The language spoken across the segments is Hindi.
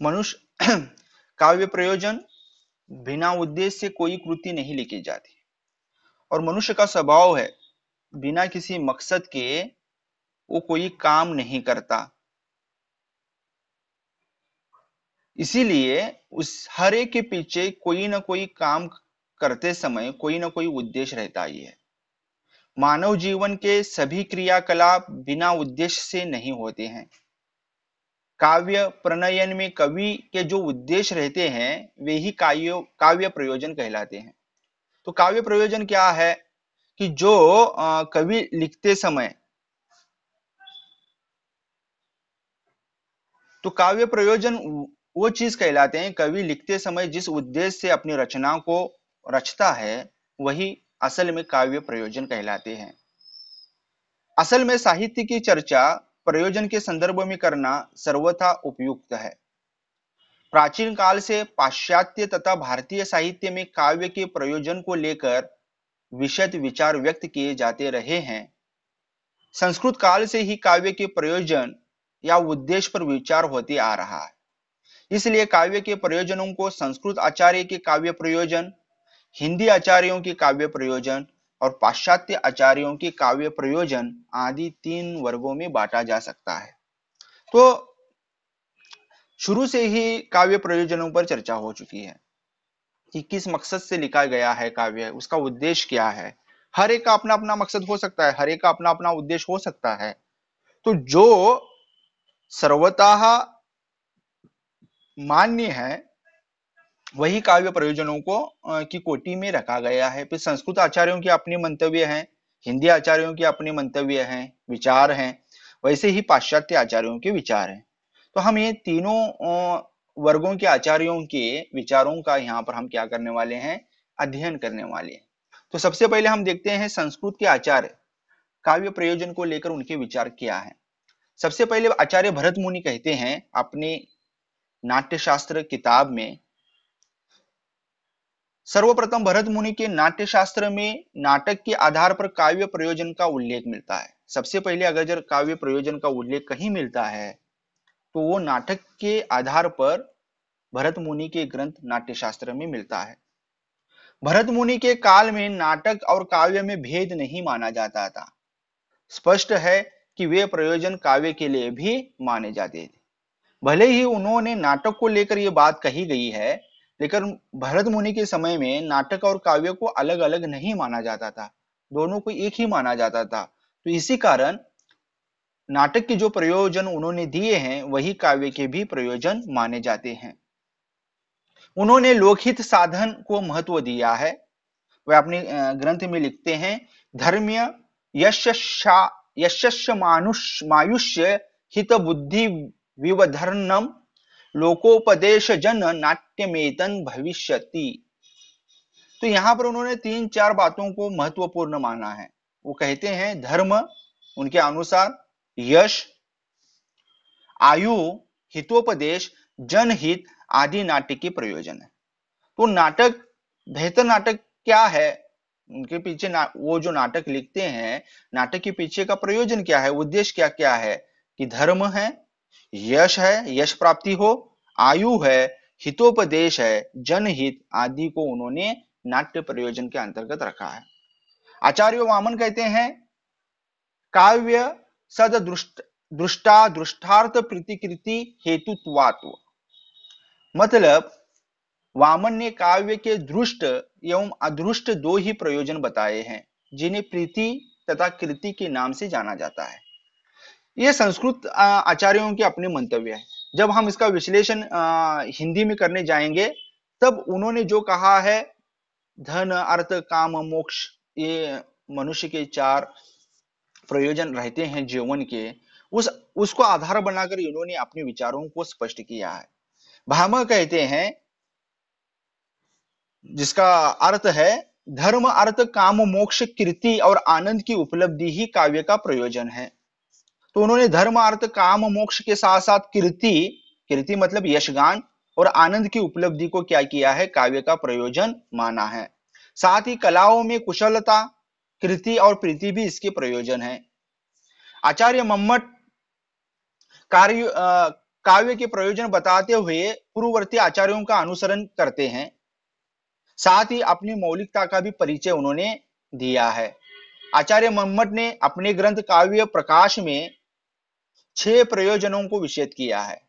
मनुष्य काव्य प्रयोजन बिना उद्देश्य से कोई कृति नहीं लिखी जाती और मनुष्य का स्वभाव है बिना किसी मकसद के वो कोई काम नहीं करता। इसीलिए उस हर एक के पीछे कोई ना कोई काम करते समय कोई ना कोई उद्देश्य रहता ही है। मानव जीवन के सभी क्रियाकलाप बिना उद्देश्य से नहीं होते हैं। काव्य प्रणयन में कवि के जो उद्देश्य रहते हैं वे ही काव्य प्रयोजन कहलाते हैं। तो काव्य प्रयोजन क्या है कि जो कवि लिखते समय, तो काव्य प्रयोजन वो चीज कहलाते हैं कवि लिखते समय जिस उद्देश्य से अपनी रचना को रचता है वही असल में काव्य प्रयोजन कहलाते हैं। असल में साहित्य की चर्चा प्रयोजन के संदर्भ में करना सर्वथा उपयुक्त है। प्राचीन काल से पाश्चात्य तथा भारतीय साहित्य में काव्य के प्रयोजन को लेकर विशद विचार व्यक्त किए जाते रहे हैं। संस्कृत काल से ही काव्य के प्रयोजन या उद्देश्य पर विचार होते आ रहा है। इसलिए काव्य के प्रयोजनों को संस्कृत आचार्य के काव्य प्रयोजन, हिंदी आचार्यों के काव्य प्रयोजन और पाश्चात्य आचार्यों के काव्य प्रयोजन आदि 3 वर्गों में बांटा जा सकता है। तो शुरू से ही काव्य प्रयोजनों पर चर्चा हो चुकी है कि किस मकसद से लिखा गया है काव्य, उसका उद्देश्य क्या है। हर एक का अपना अपना मकसद हो सकता है, हर एक का अपना अपना उद्देश्य हो सकता है। तो जो सर्वतः मान्य है वही काव्य प्रयोजनों को की कोटि में रखा गया है। फिर संस्कृत आचार्यों के अपने मंतव्य हैं, हिंदी आचार्यों के अपने मंतव्य हैं, विचार हैं, वैसे ही पाश्चात्य आचार्यों के विचार हैं। तो हम ये तीनों वर्गों के आचार्यों के विचारों का यहाँ पर हम क्या करने वाले हैं, अध्ययन करने वाले हैं। तो सबसे पहले हम देखते हैं संस्कृत के आचार्य काव्य प्रयोजन को लेकर उनके विचार क्या है। सबसे पहले आचार्य भरत मुनि कहते हैं अपने नाट्यशास्त्र किताब में, सर्वप्रथम भरत मुनि के नाट्यशास्त्र में नाटक के आधार पर काव्य प्रयोजन का उल्लेख मिलता है। सबसे पहले अगर काव्य प्रयोजन का उल्लेख कहीं मिलता है तो वो नाटक के आधार पर भरत मुनि के ग्रंथ नाट्यशास्त्र में मिलता है। भरत मुनि के काल में नाटक और काव्य में भेद नहीं माना जाता था। स्पष्ट है कि वे प्रयोजन काव्य के लिए भी माने जाते थे। भले ही उन्होंने नाटक को लेकर यह बात कही गई है, लेकिन भरत मुनि के समय में नाटक और काव्य को अलग अलग नहीं माना जाता था, दोनों को एक ही माना जाता था। तो इसी कारण नाटक के जो प्रयोजन उन्होंने दिए हैं वही काव्य के भी प्रयोजन माने जाते हैं। उन्होंने लोकहित साधन को महत्व दिया है। वह अपने ग्रंथ में लिखते हैं, धर्म्य यशस्य मायुष्य हित बुद्धि विवधर्णम लोकोपदेश जन नाट्यमेतन भविष्यति। तो यहाँ पर उन्होंने 3-4 बातों को महत्वपूर्ण माना है। वो कहते हैं धर्म उनके अनुसार, यश, आयु, हितोपदेश, जनहित आदि नाट्य के प्रयोजन है। तो नाटक, बेहतर नाटक क्या है, उनके पीछे वो जो नाटक लिखते हैं नाटक के पीछे का प्रयोजन क्या है, उद्देश्य क्या क्या है कि धर्म है, यश है, यश प्राप्ति हो, आयु है, हितोपदेश है, जनहित आदि को उन्होंने नाट्य प्रयोजन के अंतर्गत रखा है। आचार्य वामन कहते हैं काव्य सद दृष्टा दृष्टार्थ प्रतिकृति हेतुत्वात्व। मतलब वामन ने काव्य के दृष्ट एवं अदृष्ट 2 ही प्रयोजन बताए हैं जिन्हें प्रीति तथा कृति के नाम से जाना जाता है। ये संस्कृत आचार्यों के अपने मंतव्य है। जब हम इसका विश्लेषण हिंदी में करने जाएंगे तब उन्होंने जो कहा है धन अर्थ काम मोक्ष, ये मनुष्य के 4 प्रयोजन रहते हैं जीवन के, उसको आधार बनाकर इन्होंने अपने विचारों को स्पष्ट किया है। भामह कहते हैं, जिसका अर्थ है धर्म अर्थ काम मोक्ष कीर्ति और आनंद की उपलब्धि ही काव्य का प्रयोजन है। तो उन्होंने धर्म अर्थ काम मोक्ष के साथ साथ कीर्ति, कीर्ति मतलब यशगान और आनंद की उपलब्धि को क्या किया है, काव्य का प्रयोजन माना है। साथ ही कलाओं में कुशलता, कृति और प्रीति भी इसके प्रयोजन है। आचार्य मम्मट काव्य के प्रयोजन बताते हुए पूर्ववर्ती आचार्यों का अनुसरण करते हैं। साथ ही अपनी मौलिकता का भी परिचय उन्होंने दिया है। आचार्य मम्मट ने अपने ग्रंथ काव्य प्रकाश में 6 प्रयोजनों को विशद किया है।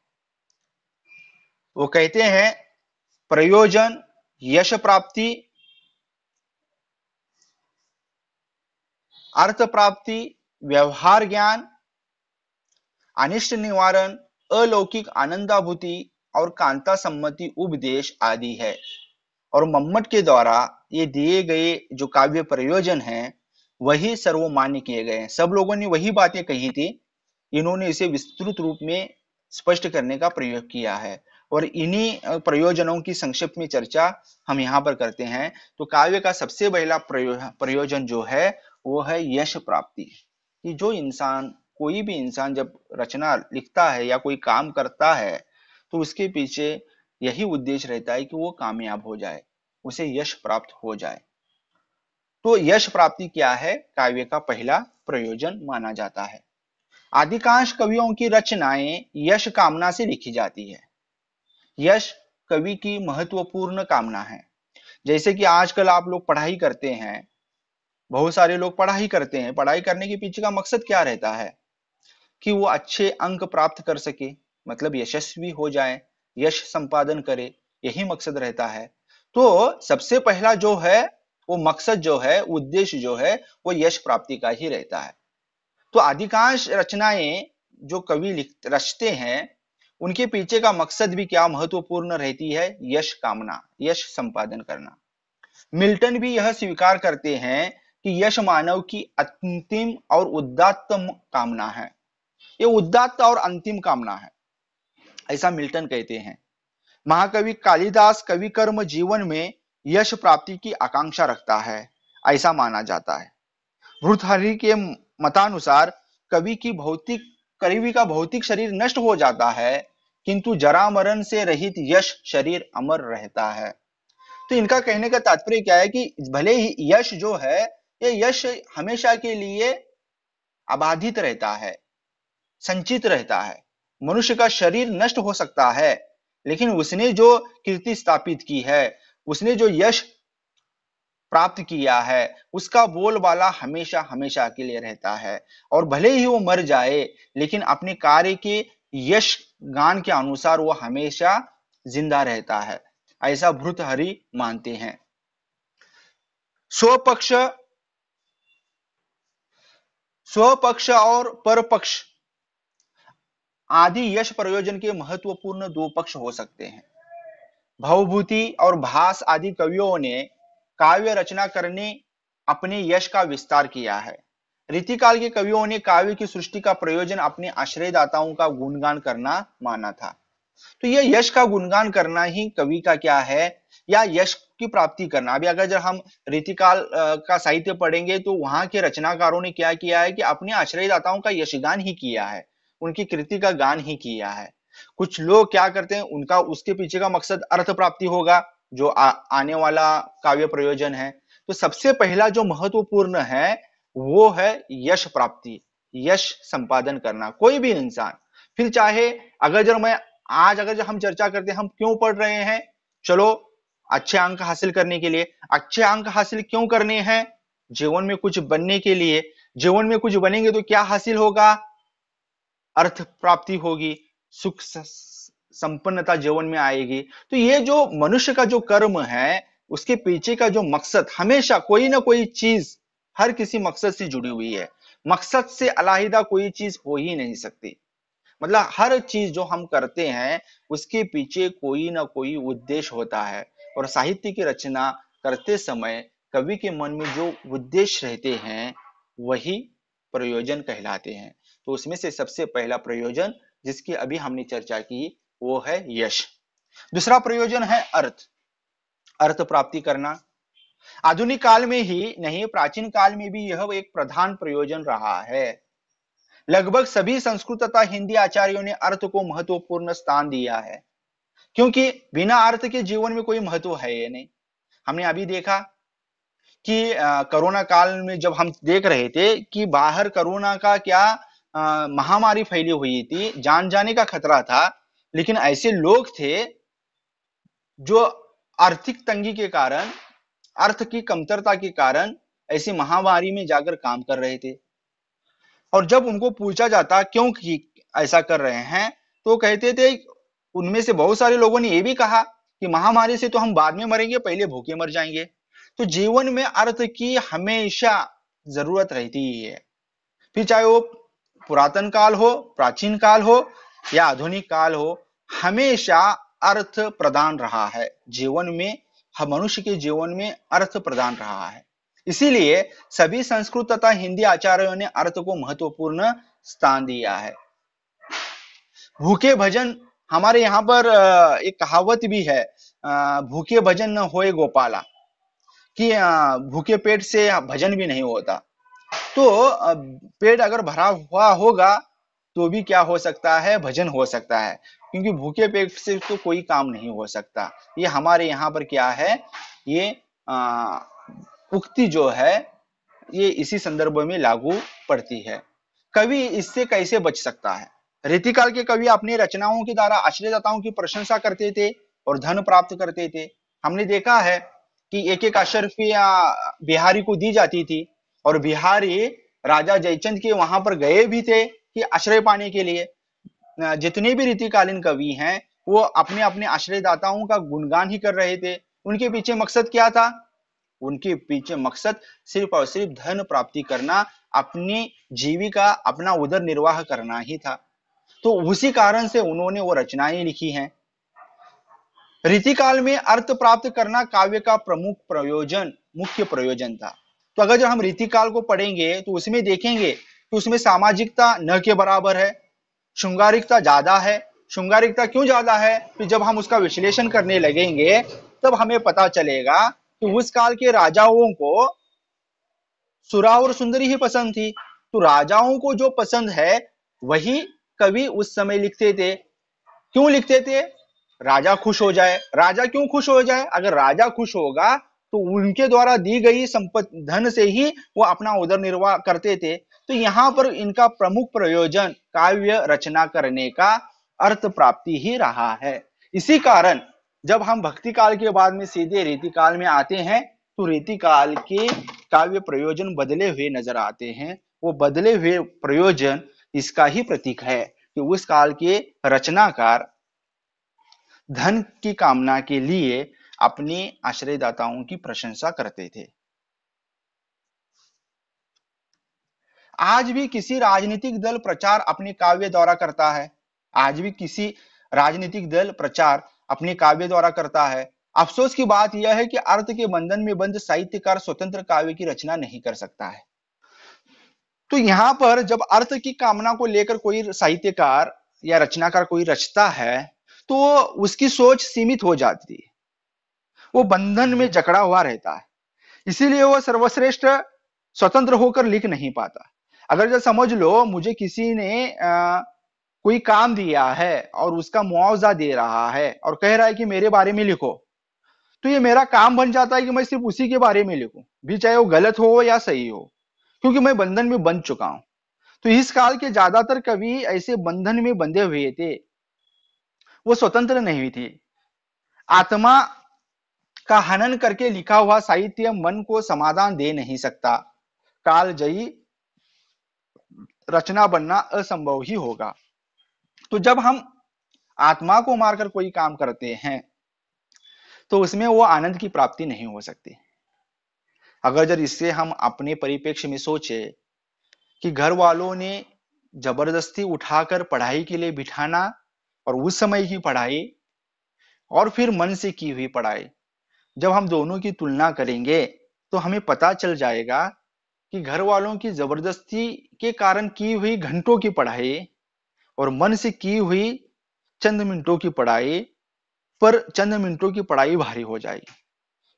वो कहते हैं प्रयोजन, यश प्राप्ति, अर्थ प्राप्ति, व्यवहार ज्ञान, अनिष्ट निवारण, अलौकिक आनंदाभूति और कांता सम्मति उपदेश आदि है। और मम्मट के द्वारा ये दिए गए जो काव्य प्रयोजन हैं वही सर्वमान्य किए गए हैं। सब लोगों ने वही बातें कही थी, इन्होंने इसे विस्तृत रूप में स्पष्ट करने का प्रयोग किया है। और इन्हीं प्रयोजनों की संक्षिप्त में चर्चा हम यहाँ पर करते हैं। तो काव्य का सबसे पहला प्रयोजन जो है वो है यश प्राप्ति। कि जो इंसान, कोई भी इंसान जब रचना लिखता है या कोई काम करता है तो उसके पीछे यही उद्देश्य रहता है कि वो कामयाब हो जाए, उसे यश प्राप्त हो जाए। तो यश प्राप्ति क्या है, काव्य का पहला प्रयोजन माना जाता है। अधिकांश कवियों की रचनाएं यश कामना से लिखी जाती है। यश कवि की महत्वपूर्ण कामना है। जैसे कि आजकल आप लोग पढ़ाई करते हैं, बहुत सारे लोग पढ़ाई करते हैं, पढ़ाई करने के पीछे का मकसद क्या रहता है कि वो अच्छे अंक प्राप्त कर सके, मतलब यशस्वी हो जाए, यश संपादन करे, यही मकसद रहता है। तो सबसे पहला जो है वो मकसद जो है, उद्देश्य जो है वो यश प्राप्ति का ही रहता है। तो अधिकांश रचनाएं जो कवि रचते हैं उनके पीछे का मकसद भी क्या महत्वपूर्ण रहती है, यश कामना, यश संपादन करना। मिल्टन भी यह स्वीकार करते हैं कि यश मानव की अंतिम और उदात्त कामना है। ये उदात्त और अंतिम कामना है, ऐसा मिल्टन कहते हैं। महाकवि कालिदास कवि कर्म जीवन में यश प्राप्ति की आकांक्षा रखता है, ऐसा माना जाता है। भर्तृहरि के मतानुसार कवि का भौतिक शरीर नष्ट हो जाता है किंतु जरा मरण से रहित यश शरीर अमर रहता है। तो इनका कहने का तात्पर्य क्या है कि भले ही यश जो है, ये यश हमेशा के लिए अबाधित रहता है, संचित रहता है। मनुष्य का शरीर नष्ट हो सकता है लेकिन उसने जो कीर्ति स्थापित की है, उसने जो यश प्राप्त किया है, उसका बोलबाला हमेशा हमेशा के लिए रहता है। और भले ही वो मर जाए लेकिन अपने कार्य के यश गान के अनुसार वो हमेशा जिंदा रहता है, ऐसा भर्तृहरि मानते हैं। स्वपक्ष स्वपक्ष और परपक्ष आदि यश प्रयोजन के महत्वपूर्ण 2 पक्ष हो सकते हैं। भवभूति और भास आदि कवियों ने काव्य रचना करने अपने यश का विस्तार किया है। रीतिकाल के कवियों ने काव्य की सृष्टि का प्रयोजन अपने आश्रयदाताओं का गुणगान करना माना था। तो यह यश का गुणगान करना ही कवि का क्या है, या यश की प्राप्ति करना। अभी अगर जब हम रीतिकाल का साहित्य पढ़ेंगे तो वहां के रचनाकारों ने क्या किया है कि अपने आश्रयदाताओं का यशगान ही किया है, उनकी कृति का गान ही किया है। कुछ लोग क्या करते हैं, उनका उसके पीछे का मकसद अर्थ प्राप्ति होगा जो आने वाला काव्य प्रयोजन है। तो सबसे पहला जो महत्वपूर्ण है वो है यश प्राप्ति, यश संपादन करना, कोई भी इंसान। फिर चाहे अगर जब हम चर्चा करते हैं, हम क्यों पढ़ रहे हैं, चलो अच्छे अंक हासिल करने के लिए। अच्छे अंक हासिल क्यों करने हैं, जीवन में कुछ बनने के लिए। जीवन में कुछ बनेंगे तो क्या हासिल होगा, अर्थ प्राप्ति होगी, सुख संपन्नता जीवन में आएगी। तो ये जो मनुष्य का जो कर्म है उसके पीछे का जो मकसद, हमेशा कोई ना कोई चीज हर किसी मकसद से जुड़ी हुई है। मकसद से अलग कोई चीज हो ही नहीं सकती। मतलब हर चीज जो हम करते हैं उसके पीछे कोई ना कोई उद्देश्य होता है। और साहित्य की रचना करते समय कवि के मन में जो उद्देश्य रहते हैं वही प्रयोजन कहलाते हैं। तो उसमें से सबसे पहला प्रयोजन जिसकी अभी हमने चर्चा की वो है यश। दूसरा प्रयोजन है अर्थ, अर्थ प्राप्ति करना। आधुनिक काल में ही नहीं, प्राचीन काल में भी यह एक प्रधान प्रयोजन रहा है। लगभग सभी संस्कृत तथा हिंदी आचार्यों ने अर्थ को महत्वपूर्ण स्थान दिया है, क्योंकि बिना अर्थ के जीवन में कोई महत्व है ये नहीं। हमने अभी देखा कि कोरोना काल में जब हम देख रहे थे कि बाहर कोरोना का क्या महामारी फैली हुई थी, जान जाने का खतरा था, लेकिन ऐसे लोग थे जो आर्थिक तंगी के कारण, अर्थ की कमतरता के कारण ऐसी महामारी में जाकर काम कर रहे थे। और जब उनको पूछा जाता क्यों ऐसा कर रहे हैं, तो कहते थे, उनमें से बहुत सारे लोगों ने ये भी कहा कि महामारी से तो हम बाद में मरेंगे, पहले भूखे मर जाएंगे। तो जीवन में अर्थ की हमेशा जरूरत रहती ही है, फिर चाहे वो पुरातन काल हो, प्राचीन काल हो या आधुनिक काल हो, हमेशा अर्थ प्रदान रहा है जीवन में। मनुष्य के जीवन में अर्थ प्रदान रहा है। इसीलिए सभी संस्कृत तथा हिंदी आचार्यों ने अर्थ को महत्वपूर्ण स्थान दिया है। भूखे भजन, हमारे यहाँ पर एक कहावत भी है, भूखे भजन न होए गोपाला, कि भूखे पेट से भजन भी नहीं होता। तो पेट अगर भरा हुआ होगा तो भी क्या हो सकता है, भजन हो सकता है, क्योंकि भूखे पेट से तो कोई काम नहीं हो सकता। ये हमारे यहाँ पर क्या है, ये उक्ति जो है ये इसी संदर्भ में लागू पड़ती है। कवि इससे कैसे बच सकता है? रीतिकाल के कवि अपनी रचनाओं के द्वारा आश्रयदाताओं की प्रशंसा करते थे और धन प्राप्त करते थे। हमने देखा है कि एक एक अशर्फियां बिहारी को दी जाती थी, और बिहारी राजा जयचंद के वहां पर गए भी थे कि आश्रय पाने के लिए। जितने भी रीतिकालीन कवि हैं वो अपने अपने आश्रयदाताओं का गुणगान ही कर रहे थे। उनके पीछे मकसद क्या था? उनके पीछे मकसद सिर्फ और सिर्फ धन प्राप्ति करना, अपनी जीविका, अपना उदर निर्वाह करना ही था। तो उसी कारण से उन्होंने वो रचनाएं लिखी हैं। रीतिकाल में अर्थ प्राप्त करना काव्य का प्रमुख प्रयोजन, मुख्य प्रयोजन था। तो अगर जब हम रीतिकाल को पढ़ेंगे तो उसमें देखेंगे कि उसमें सामाजिकता न के बराबर है, श्रृंगारिकता ज्यादा है। श्रृंगारिकता क्यों ज्यादा है? तो जब हम उसका विश्लेषण करने लगेंगे तब हमें पता चलेगा कि उस काल के राजाओं को सुरा और सुंदरी ही पसंद थी। तो राजाओं को जो पसंद है वही कवि उस समय लिखते थे। क्यों लिखते थे? राजा खुश हो जाए। राजा क्यों खुश हो जाए? अगर राजा खुश होगा तो उनके द्वारा दी गई संपत्ति, धन से ही वो अपना उदर निर्वाह करते थे। तो यहाँ पर इनका प्रमुख प्रयोजन काव्य रचना करने का अर्थ प्राप्ति ही रहा है। इसी कारण जब हम भक्ति काल के बाद में सीधे रीति काल में आते हैं तो रीति काल के काव्य प्रयोजन बदले हुए नजर आते हैं। वो बदले हुए प्रयोजन इसका ही प्रतीक है कि उस काल के रचनाकार धन की कामना के लिए अपने आश्रयदाताओं की प्रशंसा करते थे। आज भी किसी राजनीतिक दल प्रचार अपने काव्य द्वारा करता है। आज भी किसी राजनीतिक दल प्रचार अपने काव्य द्वारा करता है। अफसोस की बात यह है कि अर्थ के बंधन में बंध साहित्यकार स्वतंत्र काव्य की रचना नहीं कर सकता है। तो यहाँ पर जब अर्थ की कामना को लेकर कोई साहित्यकार या रचनाकार कोई रचता है तो उसकी सोच सीमित हो जाती है, वो बंधन में जकड़ा हुआ रहता है। इसीलिए वो सर्वश्रेष्ठ स्वतंत्र होकर लिख नहीं पाता। अगर जो समझ लो मुझे किसी ने कोई काम दिया है और उसका मुआवजा दे रहा है और कह रहा है कि मेरे बारे में लिखो, तो ये मेरा काम बन जाता है कि मैं सिर्फ उसी के बारे में लिखूं, भी चाहे वो गलत हो या सही हो, क्योंकि मैं बंधन में बंध चुका हूं। तो इस काल के ज्यादातर कवि ऐसे बंधन में बंधे हुए थे, वो स्वतंत्र नहीं थी। आत्मा का हनन करके लिखा हुआ साहित्य मन को समाधान दे नहीं सकता। कालजयी रचना बनना असंभव ही होगा। तो जब हम आत्मा को मारकर कोई काम करते हैं तो उसमें वो आनंद की प्राप्ति नहीं हो सकती। अगर जब इससे हम अपने परिप्रेक्ष्य में सोचे कि घर वालों ने जबरदस्ती उठाकर पढ़ाई के लिए बिठाना, और उस समय की पढ़ाई और फिर मन से की हुई पढ़ाई, जब हम दोनों की तुलना करेंगे तो हमें पता चल जाएगा कि घर वालों की जबरदस्ती के कारण की हुई घंटों की पढ़ाई और मन से की हुई चंद मिनटों की पढ़ाई पर चंद मिनटों की पढ़ाई भारी हो जाएगी।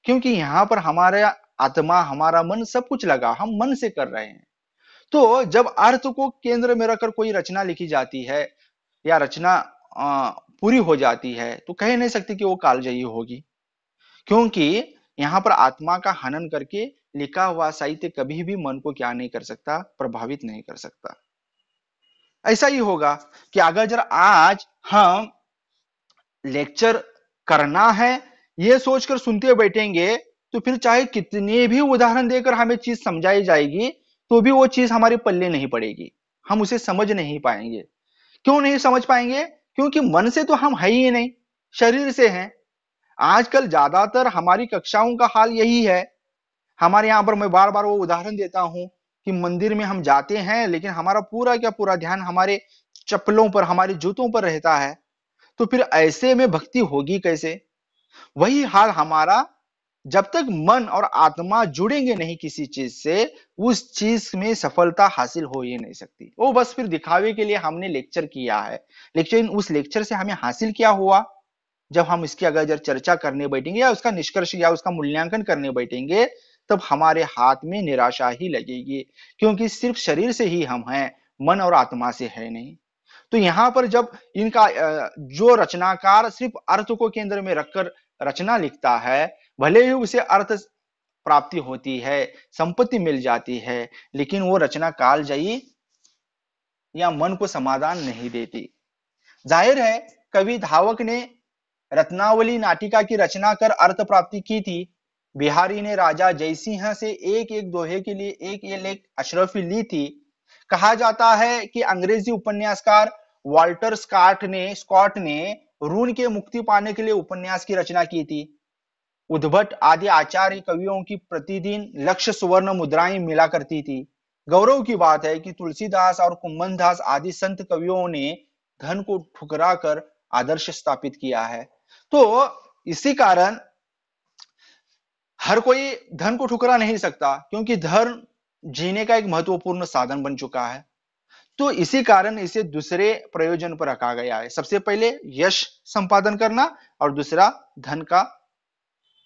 क्योंकि यहाँ पर हमारा आत्मा, हमारा मन सब कुछ लगा, हम मन से कर रहे हैं। तो जब अर्थ को केंद्र में रखकर कोई रचना लिखी जाती है या रचना पूरी हो जाती है तो कह नहीं सकती कि वो कालजयी होगी, क्योंकि यहाँ पर आत्मा का हनन करके लिखा हुआ साहित्य कभी भी मन को क्या नहीं कर सकता, प्रभावित नहीं कर सकता। ऐसा ही होगा कि अगर जरा आज हम लेक्चर करना है ये सोचकर सुनते बैठेंगे तो फिर चाहे कितने भी उदाहरण देकर हमें चीज समझाई जाएगी तो भी वो चीज हमारे पल्ले नहीं पड़ेगी, हम उसे समझ नहीं पाएंगे। क्यों नहीं समझ पाएंगे? क्योंकि मन से तो हम है ही नहीं, शरीर से हैं। आजकल ज्यादातर हमारी कक्षाओं का हाल यही है। हमारे यहाँ पर मैं बार बार वो उदाहरण देता हूं कि मंदिर में हम जाते हैं लेकिन हमारा पूरा क्या पूरा ध्यान हमारे चप्पलों पर, हमारे जूतों पर रहता है। तो फिर ऐसे में भक्ति होगी कैसे? वही हाल हमारा, जब तक मन और आत्मा जुड़ेंगे नहीं किसी चीज से, उस चीज में सफलता हासिल हो ही नहीं सकती। वो बस फिर दिखावे के लिए हमने लेक्चर किया है, लेकिन उस लेक्चर से हमें हासिल क्या हुआ? जब हम इसकी अगर चर्चा करने बैठेंगे या उसका निष्कर्ष या उसका मूल्यांकन करने बैठेंगे तब हमारे हाथ में निराशा ही लगेगी, क्योंकि सिर्फ शरीर से ही हम हैं, मन और आत्मा से है नहीं। तो यहाँ पर जब इनका जो रचनाकार सिर्फ अर्थ को केंद्र में रखकर रचना लिखता है, भले ही उसे अर्थ प्राप्ति होती है, संपत्ति मिल जाती है, लेकिन वो रचना कालजयी या मन को समाधान नहीं देती। जाहिर है कवि धावक ने रत्नावली नाटिका की रचना कर अर्थ प्राप्ति की थी। बिहारी ने राजा जयसिंह से एक एक दोहे के लिए एक एक अशरफी ली थी। कहा जाता है कि अंग्रेजी उपन्यासकार वॉल्टर स्कॉट ने रून के मुक्ति पाने के लिए उपन्यास की रचना की थी। उद्भट आदि आचार्य कवियों की प्रतिदिन लक्ष्य सुवर्ण मुद्राएं मिला करती थी। गौरव की बात है कि तुलसीदास और कुंभनदास आदि संत कवियों ने धन को ठुकरा कर आदर्श स्थापित किया है। तो इसी कारण हर कोई धन को ठुकरा नहीं सकता, क्योंकि धन जीने का एक महत्वपूर्ण साधन बन चुका है। तो इसी कारण इसे दूसरे प्रयोजन पर रखा गया है। सबसे पहले यश संपादन करना और दूसरा धन का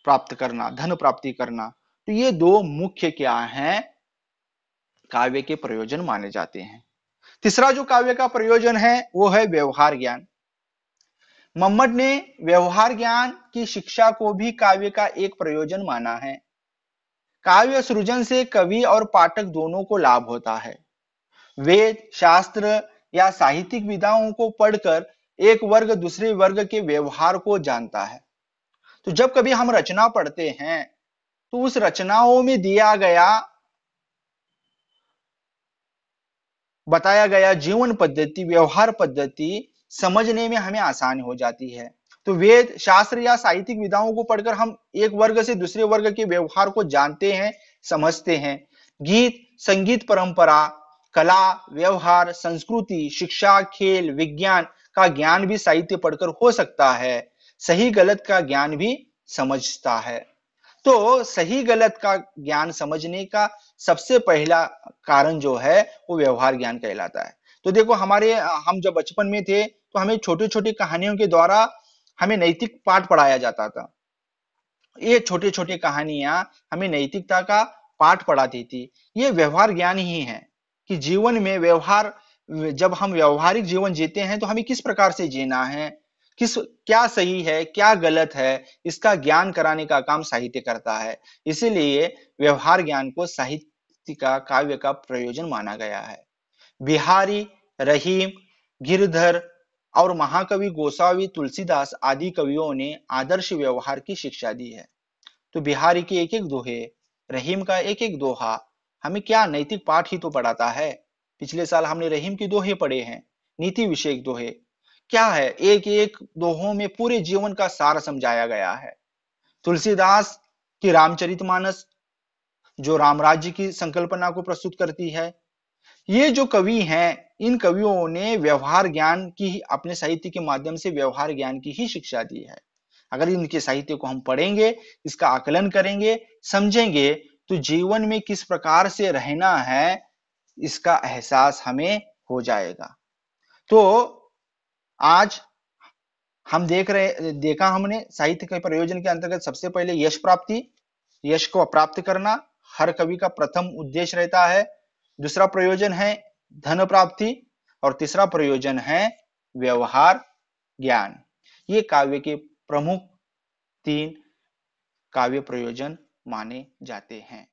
प्राप्त करना, धन प्राप्ति करना। तो ये दो मुख्य क्या हैं, काव्य के प्रयोजन माने जाते हैं। तीसरा जो काव्य का प्रयोजन है वो है व्यवहार ज्ञान। मम्मट ने व्यवहार ज्ञान की शिक्षा को भी काव्य का एक प्रयोजन माना है। काव्य सृजन से कवि और पाठक दोनों को लाभ होता है। वेद, शास्त्र या साहित्यिक विधाओं को पढ़कर एक वर्ग दूसरे वर्ग के व्यवहार को जानता है। तो जब कभी हम रचना पढ़ते हैं तो उस रचनाओं में दिया गया बताया गया जीवन पद्धति, व्यवहार पद्धति समझने में हमें आसानी हो जाती है। तो वेद, शास्त्र या साहित्यिक विधाओं को पढ़कर हम एक वर्ग से दूसरे वर्ग के व्यवहार को जानते हैं, समझते हैं। गीत, संगीत परंपरा, कला, व्यवहार, संस्कृति, शिक्षा, खेल, विज्ञान का ज्ञान भी साहित्य पढ़कर हो सकता है। सही गलत का ज्ञान भी समझता है। तो सही गलत का ज्ञान समझने का सबसे पहला कारण जो है वो व्यवहार ज्ञान कहलाता है। तो देखो हम जब बचपन में थे तो हमें छोटी छोटी कहानियों के द्वारा हमें नैतिक पाठ पढ़ाया जाता था। ये छोटी छोटी कहानियां हमें नैतिकता का पाठ पढ़ाती थी। ये व्यवहार ज्ञान ही है कि जीवन में व्यवहार, जब हम व्यवहारिक जीवन जीते हैं तो हमें किस प्रकार से जीना है, क्या सही है क्या गलत है, इसका ज्ञान कराने का काम साहित्य करता है। इसीलिए व्यवहार ज्ञान को साहित्य का, काव्य का प्रयोजन माना गया है। बिहारी, रहीम, गिरधर और महाकवि गोसावी, तुलसीदास आदि कवियों ने आदर्श व्यवहार की शिक्षा दी है। तो बिहारी के एक एक दोहे, रहीम का एक एक दोहा हमें क्या नैतिक पाठ ही तो पढ़ाता है। पिछले साल हमने रहीम के दोहे पढ़े हैं, नीति विषयक दोहे। क्या है, एक एक दोहों में पूरे जीवन का सार समझाया गया है। तुलसीदास की रामचरितमानस जो राम राज्य की संकल्पना को प्रस्तुत करती है। ये जो कवि हैं, इन कवियों ने व्यवहार ज्ञान की, अपने साहित्य के माध्यम से व्यवहार ज्ञान की ही शिक्षा दी है। अगर इनके साहित्य को हम पढ़ेंगे, इसका आकलन करेंगे, समझेंगे, तो जीवन में किस प्रकार से रहना है इसका एहसास हमें हो जाएगा। तो आज हम देखा हमने साहित्य के प्रयोजन के अंतर्गत सबसे पहले यश प्राप्ति, यश को प्राप्त करना हर कवि का प्रथम उद्देश्य रहता है। दूसरा प्रयोजन है धन प्राप्ति और तीसरा प्रयोजन है व्यवहार ज्ञान। ये काव्य के प्रमुख 3 काव्य प्रयोजन माने जाते हैं।